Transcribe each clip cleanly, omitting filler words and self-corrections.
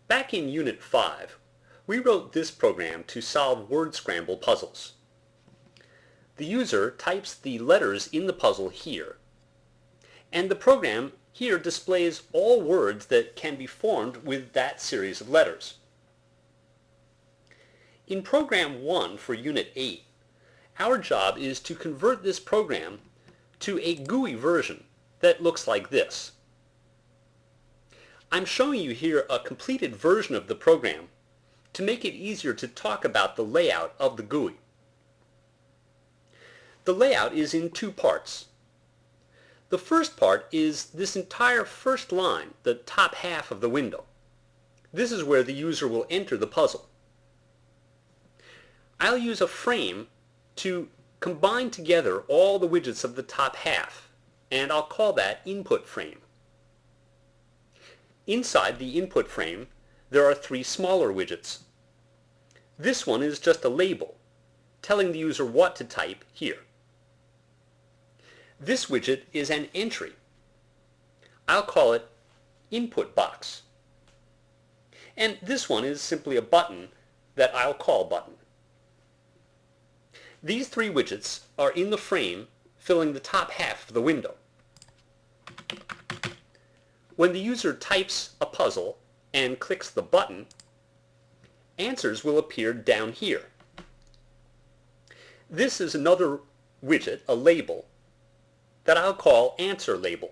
Back in Unit 5, we wrote this program to solve word scramble puzzles. The user types the letters in the puzzle here, and the program here displays all words that can be formed with that series of letters. In Program 1 for Unit 8, our job is to convert this program to a GUI version that looks like this. I'm showing you here a completed version of the program to make it easier to talk about the layout of the GUI. The layout is in two parts. The first part is this entire first line, the top half of the window. This is where the user will enter the puzzle. I'll use a frame to combine together all the widgets of the top half, and I'll call that input frame. Inside the input frame, there are three smaller widgets. This one is just a label, telling the user what to type here. This widget is an entry. I'll call it input box. And this one is simply a button that I'll call button. These three widgets are in the frame filling the top half of the window. When the user types a puzzle and clicks the button, answers will appear down here. This is another widget, a label, that I'll call answer label.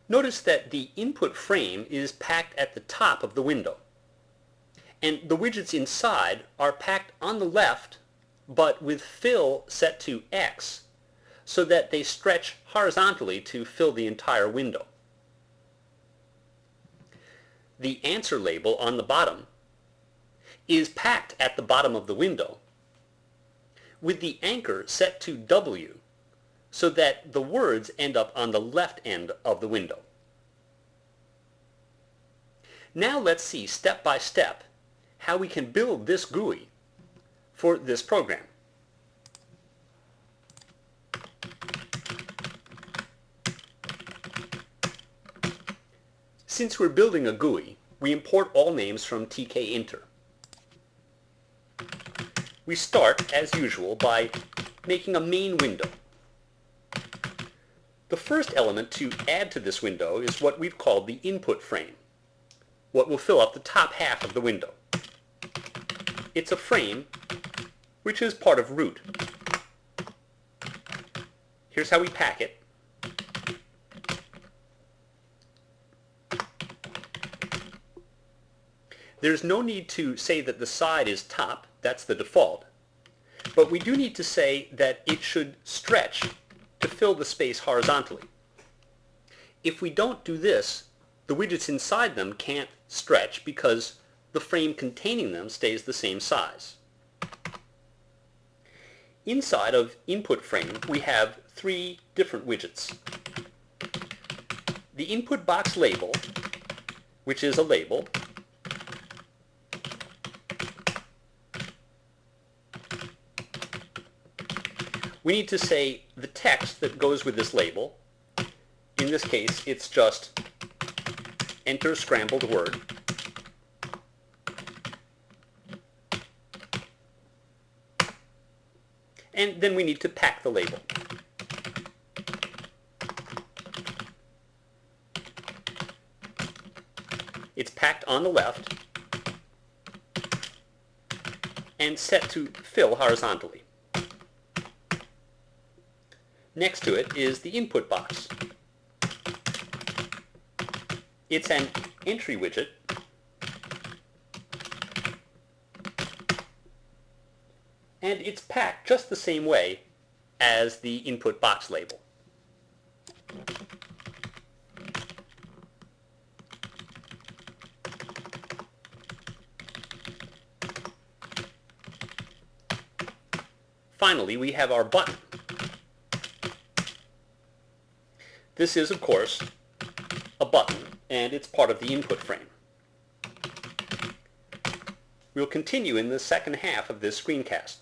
Notice that the input frame is packed at the top of the window, and the widgets inside are packed on the left, but with fill set to X, so that they stretch horizontally to fill the entire window. The answer label on the bottom is packed at the bottom of the window, with the anchor set to W, so that the words end up on the left end of the window. Now let's see step by step how we can build this GUI for this program. Since we're building a GUI, we import all names from tkinter. We start, as usual, by making a main window. The first element to add to this window is what we've called the input frame, what will fill up the top half of the window. It's a frame which is part of root. Here's how we pack it. There's no need to say that the side is top, that's the default, but we do need to say that it should stretch to fill the space horizontally. If we don't do this, the widgets inside them can't stretch because the frame containing them stays the same size. Inside of input frame, we have three different widgets. The input box label, which is a label. We need to say the text that goes with this label. In this case, it's just enter scrambled word. And then we need to pack the label. It's packed on the left and set to fill horizontally. Next to it is the input box. It's an entry widget, and it's packed just the same way as the input box label. Finally, we have our button. This is, of course, a button, and it's part of the input frame. We'll continue in the second half of this screencast.